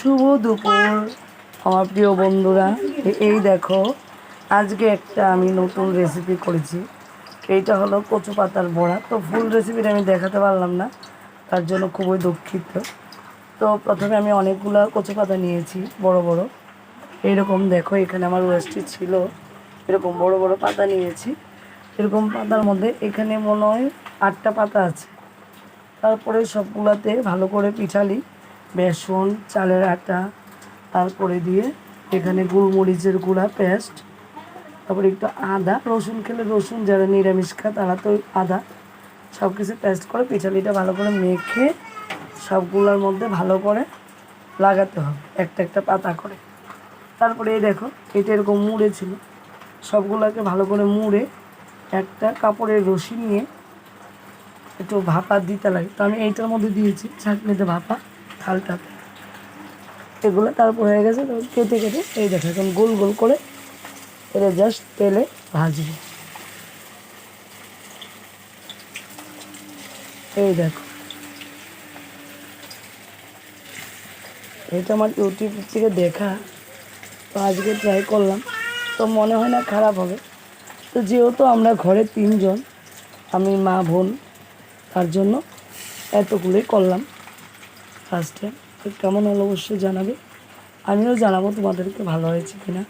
শুভ দুপুর আমার প্রিয় বন্ধুরা। এই দেখো, আজকে একটা আমি নতুন রেসিপি করেছি। এইটা হলো কচু পাতার বড়া। তো ফুল রেসিপিটা আমি দেখাতে পারলাম না, তার জন্য খুবই দুঃখিত। তো প্রথমে আমি অনেকগুলো কচু পাতা নিয়েছি, বড় বড়। এইরকম দেখো, এখানে আমার ওয়েস্টে ছিল, এরকম বড় বড় পাতা নিয়েছি। এরকম পাতার মধ্যে এখানে মনে হয় 8টা পাতা আছে। তারপরে সবগুলাতে ভালো করে পিঠালি, বেসন, চালের আটা, তারপরে দিয়ে এখানে গোলমরিচের গুঁড়া পেস্ট, তারপরে একটু আদা, রসুন খেলে রসুন, যারা নিরামিষ খায় তারা তো আদা, সব কিছু পেস্ট করে পিঠালিটা ভালো করে মেখে সবগুলোর মধ্যে ভালো করে লাগাতে হবে, একটা একটা পাতা করে। তারপরে এই দেখো, এটা এরকম মুড়ে ছিল, সবগুলোকে ভালো করে মুড়ে একটা কাপড়ের রশি নিয়ে একটু ভাপা দিতে লাগে। তো আমি এইটার মধ্যে দিয়েছি ছাঁকনিতে ভাপা থালটাতে এগুলো। তারপর হয়ে গেছে, তো কেটে কেটে এই দেখো এখন গোল গোল করে এটা জাস্ট তেলে ভাজবো। এই দেখো, এটা আমার ইউটিউব থেকে দেখা, তো আজকে ট্রাই করলাম, তো মনে হয় না খারাপ হবে। তো যেহেতু আমরা ঘরে 3 জন, আমি, মা, বোন, তার জন্য এতগুলোই করলাম ফার্স্টে। তো কেমন হলো অবশ্যই জানাবে, আমিও জানাবো তোমাদেরকে ভালো হয়েছে কিনা।